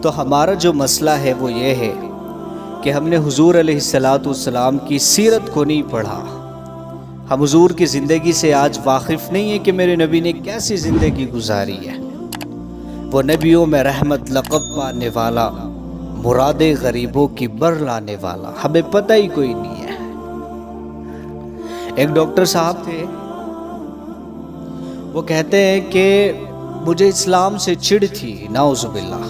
تو ہمارا جو مسئلہ ہے وہ یہ ہے کہ ہم نے حضور علیہ السلام کی سیرت کو نہیں پڑھا. ہم حضور کی زندگی سے آج واقف نہیں ہیں کہ میرے نبی نے کیسی زندگی گزاری ہے. وہ نبیوں میں رحمت لقب پانے والا، مراد غریبوں کی بر لانے والا، ہمیں پتہ ہی کوئی نہیں ہے. ایک ڈاکٹر صاحب تھے، وہ کہتے ہیں کہ مجھے اسلام سے چڑ تھی، نعوذ باللہ،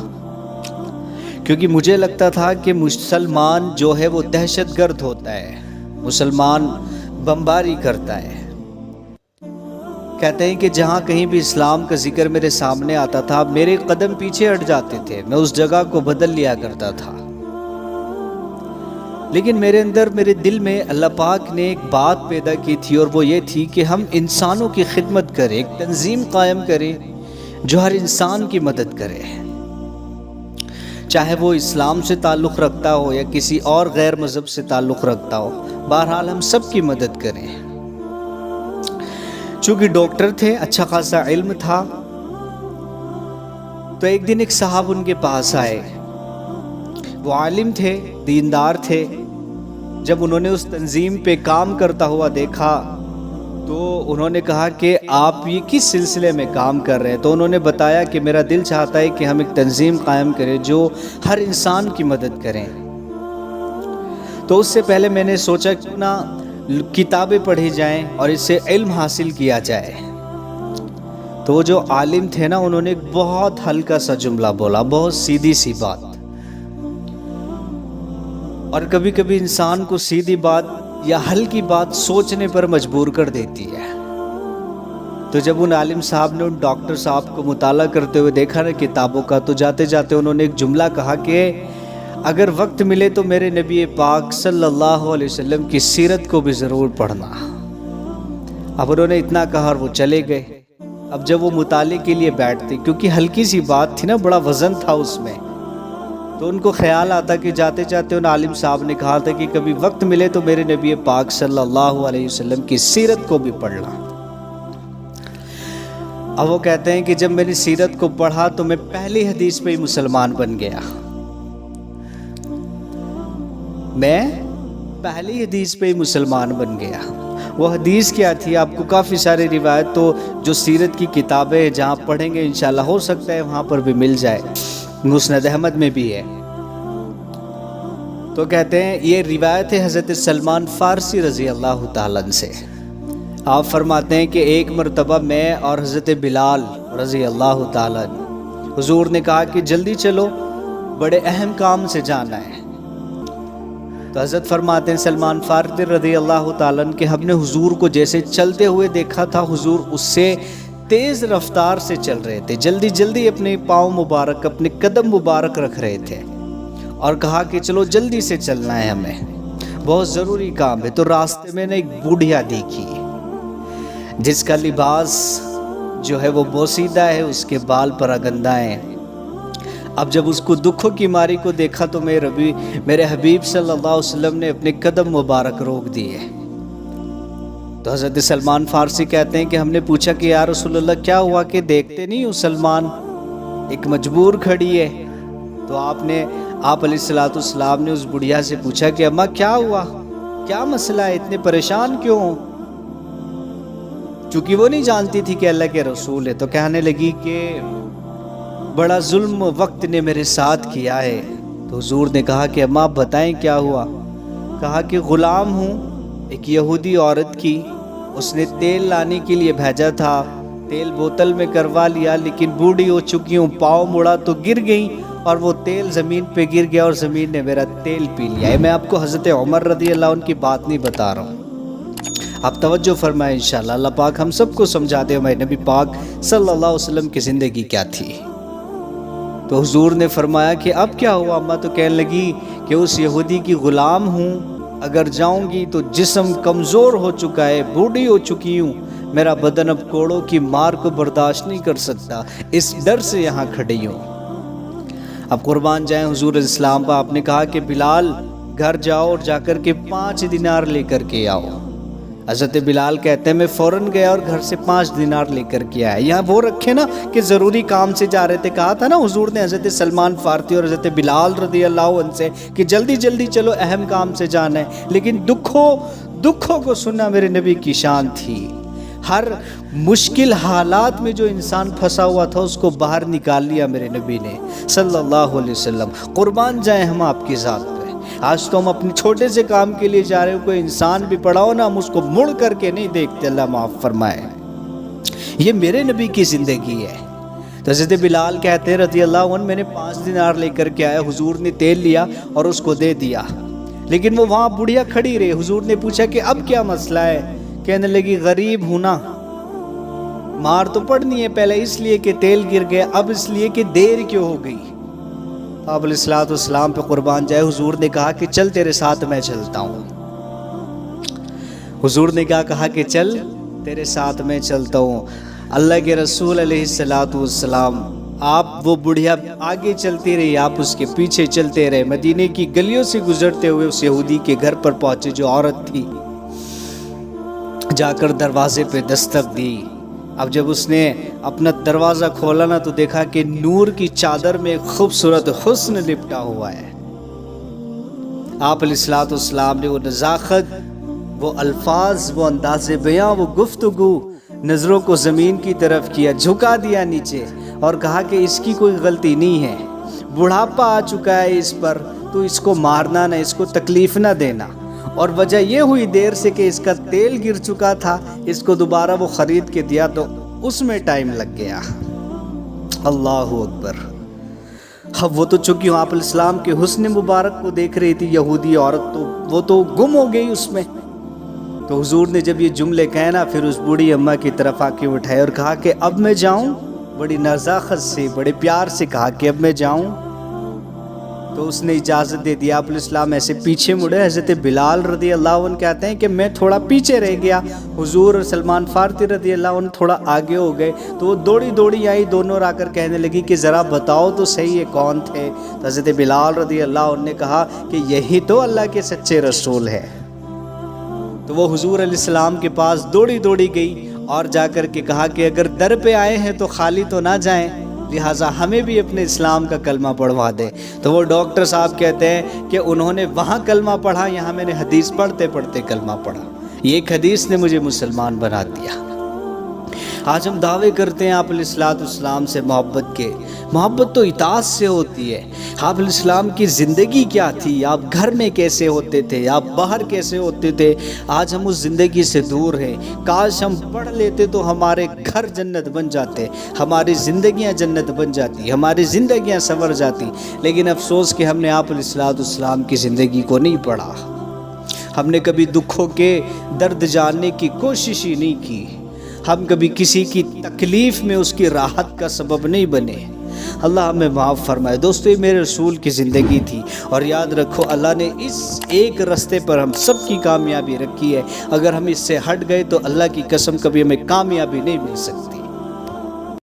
کیونکہ مجھے لگتا تھا کہ مسلمان جو ہے وہ دہشت گرد ہوتا ہے، مسلمان بمباری کرتا ہے. کہتے ہیں کہ جہاں کہیں بھی اسلام کا ذکر میرے سامنے آتا تھا میرے قدم پیچھے ہٹ جاتے تھے، میں اس جگہ کو بدل لیا کرتا تھا. لیکن میرے اندر، میرے دل میں اللہ پاک نے ایک بات پیدا کی تھی، اور وہ یہ تھی کہ ہم انسانوں کی خدمت کریں، ایک تنظیم قائم کریں جو ہر انسان کی مدد کرے، چاہے وہ اسلام سے تعلق رکھتا ہو یا کسی اور غیر مذہب سے تعلق رکھتا ہو. بہرحال ہم سب کی مدد کریں. چونکہ ڈاکٹر تھے، اچھا خاصا علم تھا، تو ایک دن ایک صاحب ان کے پاس آئے. وہ عالم تھے، دیندار تھے. جب انہوں نے اس تنظیم پہ کام کرتا ہوا دیکھا تو انہوں نے کہا کہ آپ یہ کس سلسلے میں کام کر رہے ہیں؟ تو انہوں نے بتایا کہ میرا دل چاہتا ہے کہ ہم ایک تنظیم قائم کریں جو ہر انسان کی مدد کریں. تو اس سے پہلے میں نے سوچا کیوں نہ کتابیں پڑھی جائیں اور اس سے علم حاصل کیا جائے. تو وہ جو عالم تھے نا، انہوں نے ایک بہت ہلکا سا جملہ بولا، بہت سیدھی سی بات. اور کبھی کبھی انسان کو سیدھی بات یا ہلکی بات سوچنے پر مجبور کر دیتی ہے. تو جب ان عالم صاحب نے ان ڈاکٹر صاحب کو مطالعہ کرتے ہوئے دیکھا نا کتابوں کا، تو جاتے جاتے انہوں نے ایک جملہ کہا کہ اگر وقت ملے تو میرے نبی پاک صلی اللہ علیہ وسلم کی سیرت کو بھی ضرور پڑھنا. اب انہوں نے اتنا کہا اور وہ چلے گئے. اب جب وہ مطالعے کے لیے بیٹھتے، کیونکہ ہلکی سی بات تھی نا، بڑا وزن تھا اس میں، تو ان کو خیال آتا کہ جاتے جاتے ان عالم صاحب نے کہا تھا کہ کبھی وقت ملے تو میرے نبی پاک صلی اللہ علیہ وسلم کی سیرت کو بھی پڑھنا. اب وہ کہتے ہیں کہ جب میں نے سیرت کو پڑھا تو میں پہلی حدیث پہ ہی مسلمان بن گیا. میں پہلی حدیث پہ ہی مسلمان بن گیا. وہ حدیث کیا تھی؟ آپ کو کافی سارے روایت تو جو سیرت کی کتابیں جہاں پڑھیں گے انشاءاللہ ہو سکتا ہے وہاں پر بھی مل جائے، مسند احمد میں بھی ہے. تو کہتے ہیں یہ روایت ہے حضرت سلمان فارسی رضی اللہ تعالیٰ عنہ سے. آپ فرماتے ہیں کہ ایک مرتبہ میں اور حضرت بلال رضی اللہ تعالیٰ عنہ، حضور نے کہا کہ جلدی چلو، بڑے اہم کام سے جانا ہے. تو حضرت فرماتے ہیں سلمان فارسی رضی اللہ تعالیٰ عنہ کہ ہم نے حضور کو جیسے چلتے ہوئے دیکھا تھا، حضور اس سے تیز رفتار سے چل رہے تھے، جلدی جلدی اپنے پاؤں مبارک، اپنے قدم مبارک رکھ رہے تھے، اور کہا کہ چلو جلدی سے چلنا ہے، ہمیں بہت ضروری کام ہے. تو راستے میں نے ایک بوڑھیا دیکھی جس کا لباس جو ہے وہ بوسیدہ ہے، اس کے بال پراگندہ ہیں. اب جب اس کو دکھوں کی ماری کو دیکھا تو میرے حبیب صلی اللہ علیہ وسلم نے اپنے قدم مبارک روک دیے. تو حضرت سلمان فارسی کہتے ہیں کہ ہم نے پوچھا کہ یا رسول اللہ کیا ہوا کہ دیکھتے نہیں ہو سلمان ایک مجبور کھڑی ہے. تو آپ علیہ السلام نے اس بڑھیا سے پوچھا کہ اماں کیا ہوا، کیا مسئلہ ہے، اتنے پریشان کیوں ہو؟ چونکہ وہ نہیں جانتی تھی کہ اللہ کے رسول ہے. تو کہنے لگی کہ بڑا ظلم وقت نے میرے ساتھ کیا ہے. تو حضور نے کہا کہ اماں بتائیں کیا ہوا؟ کہا کہ غلام ہوں ایک یہودی عورت کی، اس نے تیل لانے کے لیے بھیجا تھا، تیل بوتل میں کروا لیا، لیکن بوڑھی ہو چکی ہوں، پاؤں مڑا تو گر گئی اور وہ تیل زمین پہ گر گیا اور زمین نے میرا تیل پی لیا. میں آپ کو حضرت عمر رضی اللہ عنہ کی بات نہیں بتا رہا ہوں، آپ توجہ فرمائیں انشاءاللہ. اللہ پاک ہم سب کو سمجھا دے ہمارے نبی پاک صلی اللہ علیہ وسلم کی زندگی کیا تھی. تو حضور نے فرمایا کہ اب کیا ہوا اماں؟ تو کہنے لگی کہ اس یہودی کی غلام ہوں، اگر جاؤں گی تو جسم کمزور ہو چکا ہے، بوڑھی ہو چکی ہوں، میرا بدن اب کوڑوں کی مار کو برداشت نہیں کر سکتا، اس ڈر سے یہاں کھڑی ہوں. اب قربان جائیں حضور اسلام پر، آپ نے کہا کہ بلال گھر جاؤ اور جا کر کے 5 دینار لے کر کے آؤ. حضرت بلال کہتے ہیں میں فوراً گیا اور گھر سے 5 دینار لے کر کے آیا۔ یہاں وہ رکھے نا کہ ضروری کام سے جا رہے تھے، کہا تھا نا حضور نے حضرت سلمان فارسی اور حضرت بلال رضی اللہ عنہ سے کہ جلدی جلدی چلو، اہم کام سے جانا ہے۔ لیکن دکھوں کو سننا میرے نبی کی شان تھی۔ ہر مشکل حالات میں جو انسان پھنسا ہوا تھا اس کو باہر نکال لیا میرے نبی نے صلی اللہ علیہ وسلم۔ قربان جائیں ہم آپ کی ذات پہ۔ آج تو ہم اپنے چھوٹے سے کام کے لیے جا رہے ہو، کوئی انسان بھی پڑا ہو نا، ہم اس کو مڑ کر کے نہیں دیکھتے، اللہ معاف فرمائے۔ یہ میرے نبی کی زندگی ہے۔ تو حضرت بلال کہتے ہیں رضی اللہ عنہ میں نے 5 دینار لے کر کے آیا، حضور نے تیل لیا اور اس کو دے دیا، لیکن وہ وہاں بڑھیا کھڑی رہی۔ حضور نے پوچھا کہ اب کیا مسئلہ ہے؟ کہنے لگی غریب ہوں نا، مار تو پڑنی ہے، پہلے اس لیے کہ تیل گر گیا، اب اس لیے کہ دیر کیوں ہو گئی۔ آپ علیہ الصلوۃ والسلام پہ قربان جائے، حضور نے کہا کہ چل تیرے ساتھ میں چلتا ہوں۔ حضور نے کہا کہ چل تیرے ساتھ میں چلتا ہوں۔ اللہ کے رسول علیہ الصلوۃ والسلام، آپ وہ بڑھیا آگے چلتی رہی، آپ اس کے پیچھے چلتے رہے۔ مدینے کی گلیوں سے گزرتے ہوئے اس یہودی کے گھر پر پہنچے جو عورت تھی، جا کر دروازے پہ دستک دی۔ اب جب اس نے اپنا دروازہ کھولا نا تو دیکھا کہ نور کی چادر میں ایک خوبصورت حسن لپٹا ہوا ہے۔ آپ علیہ الصلوۃ والسلام نے وہ نزاکت، وہ الفاظ، وہ انداز بیاں، وہ گفتگو، نظروں کو زمین کی طرف کیا، جھکا دیا نیچے اور کہا کہ اس کی کوئی غلطی نہیں ہے، بڑھاپا آ چکا ہے اس پر، تو اس کو مارنا نہ، اس کو تکلیف نہ دینا۔ اور وجہ یہ ہوئی دیر سے کہ اس کا تیل گر چکا تھا، اس کو دوبارہ وہ خرید کے دیا تو اس میں ٹائم لگ گیا۔ اللہ اکبر۔ اب وہ تو چونکہ آپ علیہ السلام کے حسن مبارک کو دیکھ رہی تھی یہودی عورت، تو وہ تو گم ہو گئی اس میں۔ تو حضور نے جب یہ جملے کہے نا، پھر اس بوڑھی اماں کی طرف آ کے اٹھائے اور کہا کہ اب میں جاؤں؟ بڑی نزاکت سے، بڑے پیار سے کہا کہ اب میں جاؤں؟ تو اس نے اجازت دے دیا۔ آپ علیہ السلام ایسے پیچھے مڑے، حضرت بلال رضی اللہ عنہ کہتے ہیں کہ میں تھوڑا پیچھے رہ گیا، حضور اور سلمان فارسی رضی اللہ عنہ تھوڑا آگے ہو گئے، تو وہ دوڑی آئی، دونوں آ کر کہنے لگی کہ ذرا بتاؤ تو صحیح یہ کون تھے؟ تو حضرت بلال رضی اللہ عنہ نے کہا کہ یہی تو اللہ کے سچے رسول ہے۔ تو وہ حضور علیہ السلام کے پاس دوڑی گئی اور جا کر کے کہا کہ اگر در پہ آئے ہیں تو خالی تو نہ جائیں، لہٰذا ہمیں بھی اپنے اسلام کا کلمہ پڑھوا دے۔ تو وہ ڈاکٹر صاحب کہتے ہیں کہ انہوں نے وہاں کلمہ پڑھا، یہاں میں نے حدیث پڑھتے کلمہ پڑھا، یہ ایک حدیث نے مجھے مسلمان بنا دیا۔ آج ہم دعوے کرتے ہیں آپ علیہ الصلوۃ والسلام سے محبت کے، محبت تو اطاعت سے ہوتی ہے۔ آپ علیہ السلام کی زندگی کیا تھی؟ آپ گھر میں کیسے ہوتے تھے؟ آپ باہر کیسے ہوتے تھے؟ آج ہم اس زندگی سے دور ہیں۔ کاش ہم پڑھ لیتے تو ہمارے گھر جنت بن جاتے، ہماری زندگیاں جنت بن جاتی، ہماری زندگیاں سنور جاتی، لیکن افسوس کہ ہم نے آپ علیہ الصلوۃ والسلام کی زندگی کو نہیں پڑھا۔ ہم نے کبھی دکھوں کے درد جاننے کی کوشش ہی نہیں کی، ہم کبھی کسی کی تکلیف میں اس کی راحت کا سبب نہیں بنے۔ اللہ ہمیں معاف فرمائے۔ دوستو، یہ میرے رسول کی زندگی تھی، اور یاد رکھو اللہ نے اس ایک رستے پر ہم سب کی کامیابی رکھی ہے۔ اگر ہم اس سے ہٹ گئے تو اللہ کی قسم کبھی ہمیں کامیابی نہیں مل سکتی۔